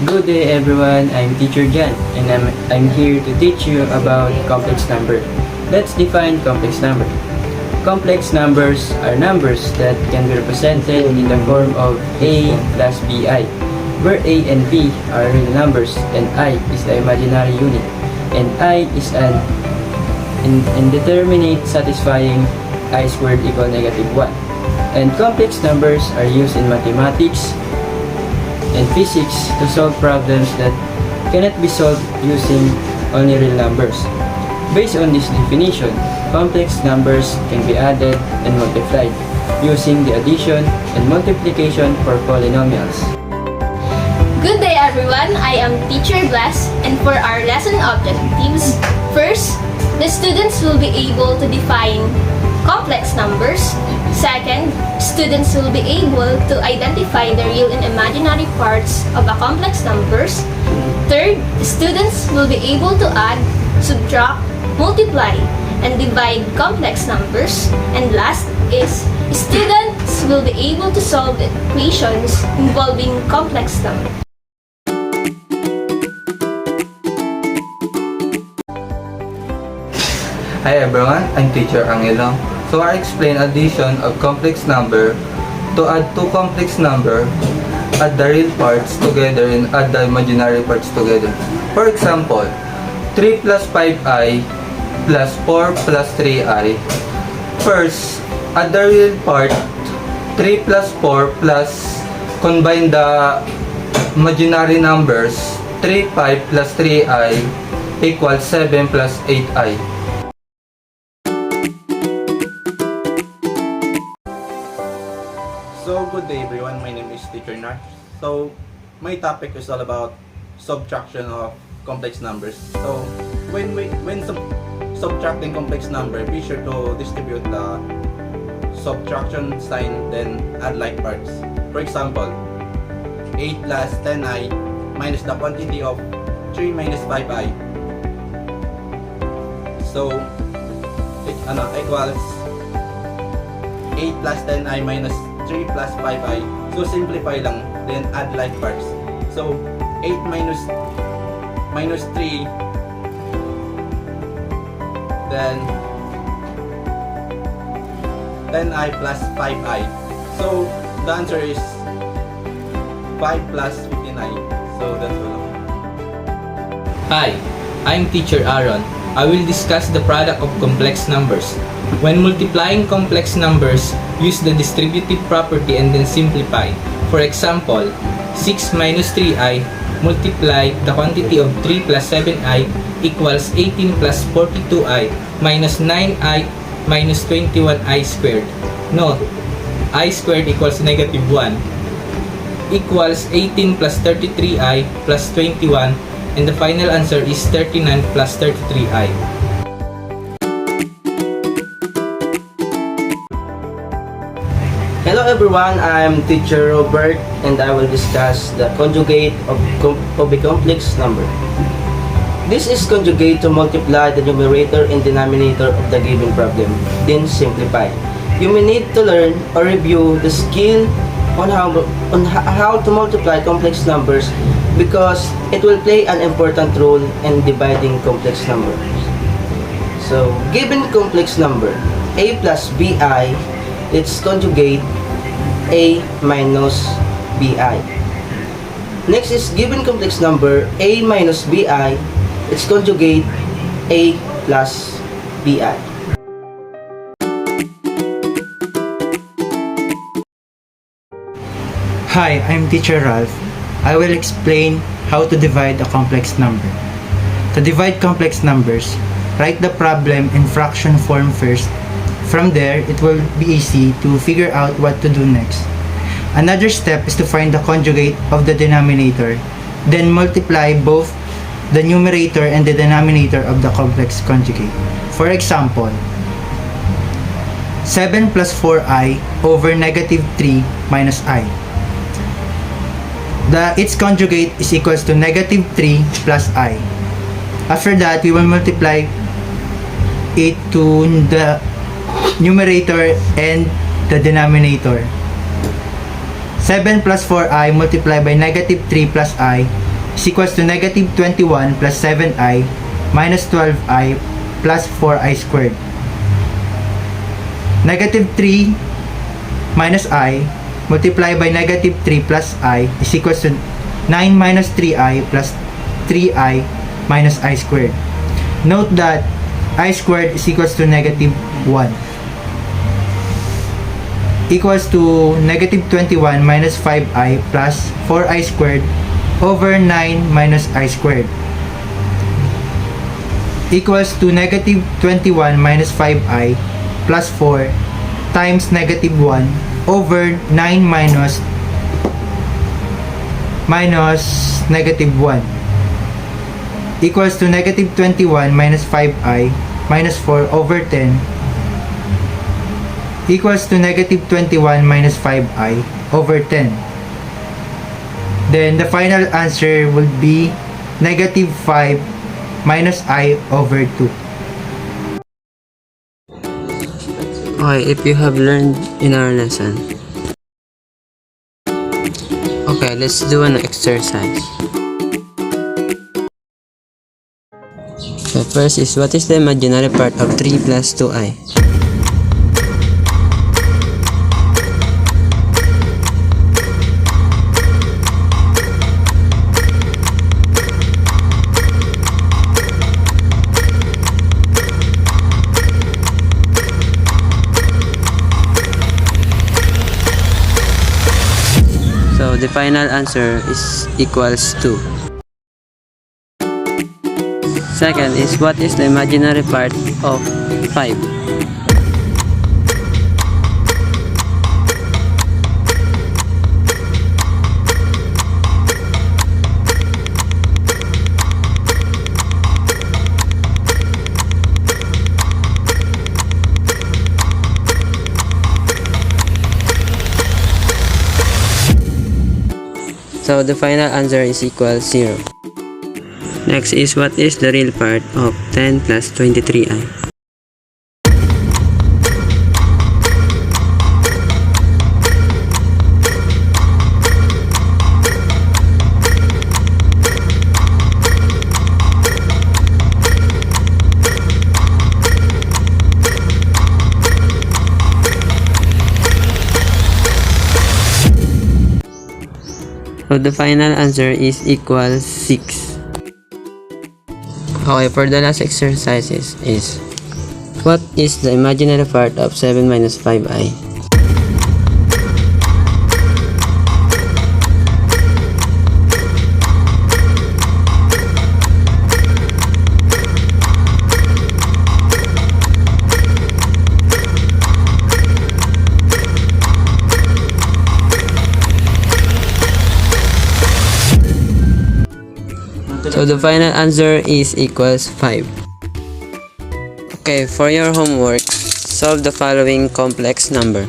Good day everyone, I'm Teacher Jan and I'm here to teach you about complex number. Let's define complex number. Complex numbers are numbers that can be represented in the form of A plus BI, where A and B are real numbers and I is the imaginary unit, and I is an indeterminate satisfying I squared equal -1. And complex numbers are used in mathematics and physics to solve problems that cannot be solved using only real numbers. Based on this definition, complex numbers can be added and multiplied using the addition and multiplication for polynomials. Good day everyone, I am Teacher Bless, and for our lesson objectives, first, the students will be able to define complex numbers. Second, students will be able to identify the real and imaginary parts of a complex numbers. Third, students will be able to add, subtract, multiply, and divide complex numbers. And last is, students will be able to solve equations involving complex numbers. Hi everyone, I'm Teacher Angelo. So I explain addition of complex number. To add two complex number, add the real parts together and add the imaginary parts together. For example, 3 plus 5i plus 4 plus 3i. First, add the real part 3 plus 4 plus combine the imaginary numbers 3, 5 plus 3i equals 7 plus 8i. So, good day everyone, my name is Teacher Nash. So, my topic is all about subtraction of complex numbers. So, when subtracting complex number, be sure to distribute the subtraction sign, then add like parts. For example, 8 plus 10i minus the quantity of 3 minus 5i. So, it equals 8 plus 10i minus 3 plus 5i. So simplify lang, then add like parts. So 8 minus 3, then 10i plus 5i. So the answer is 5 plus 59. So that's all. Hi, I'm Teacher Aaron. I will discuss the product of complex numbers. When multiplying complex numbers, use the distributive property and then simplify. For example, 6 minus 3i multiply the quantity of 3 plus 7i equals 18 plus 42i minus 9i minus 21i squared. Note, I squared equals -1 equals 18 plus 33i plus 21, and the final answer is 39 plus 33i. Hello everyone, I'm Teacher Robert and I will discuss the conjugate of a complex number. This is conjugate to multiply the numerator and denominator of the given problem, then simplify. You may need to learn or review the skill on how to multiply complex numbers because it will play an important role in dividing complex numbers. So, given complex number a plus bi, let's conjugate a minus bi. Next is given complex number a minus bi, let's conjugate a plus bi. Hi, I'm Teacher Ralph. I will explain how to divide a complex number. To divide complex numbers, write the problem in fraction form first. From there, it will be easy to figure out what to do next. Another step is to find the conjugate of the denominator, then multiply both the numerator and the denominator of the complex conjugate. For example, 7 plus 4i over -3 minus i. Its conjugate is equals to -3 plus i. After that, we will multiply it to the numerator and the denominator. 7 plus 4i multiplied by -3 plus I is equals to negative 21 plus 7i minus 12i plus 4i squared. Negative 3 minus I multiplied by negative 3 plus I is equals to 9 minus 3i plus 3i minus I squared. Note that I squared is equals to negative 1 equals to negative 21 minus 5i plus 4i squared over 9 minus I squared equals to negative 21 minus 5i plus 4 times negative 1 over 9 minus negative 1 equals to negative 21 minus 5i minus 4 over 10 equals to negative 21 minus 5i over 10. Then the final answer will be negative 5 minus I over 2. Okay, if you have learned in our lesson. Okay, let's do an exercise. The first is, what is the imaginary part of 3 plus 2i? So the final answer is equals 2. Second is, what is the imaginary part of 5? So the final answer is equal 0. Next is, what is the real part of 10 plus 23i? So the final answer is equal 6. Okay, for the last exercises is, what is the imaginary part of 7 minus 5i? So the final answer is equals 5. Okay, for your homework, solve the following complex number.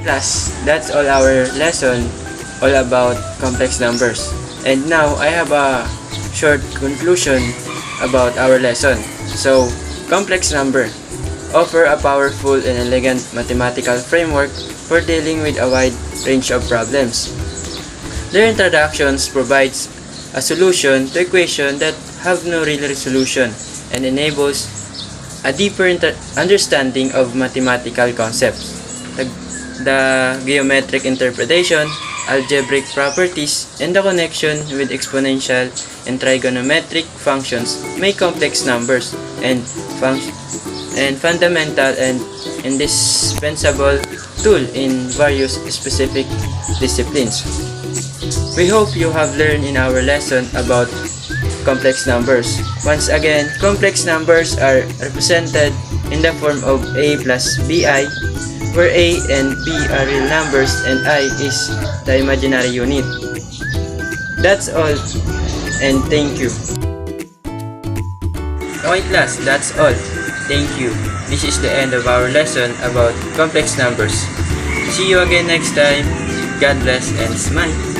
Class, that's all our lesson all about complex numbers. And now I have a short conclusion about our lesson. So, complex number offer a powerful and elegant mathematical framework for dealing with a wide range of problems. Their introductions provides a solution to equations that have no real resolution and enables a deeper understanding of mathematical concepts. The geometric interpretation, algebraic properties, and the connection with exponential and trigonometric functions make complex numbers and fundamental and indispensable tool in various specific disciplines. We hope you have learned in our lesson about complex numbers. Once again, complex numbers are represented in the form of a plus bi, where A and B are real numbers and I is the imaginary unit. That's all, and thank you. Okay class, that's all. Thank you. This is the end of our lesson about complex numbers. See you again next time. God bless and smile.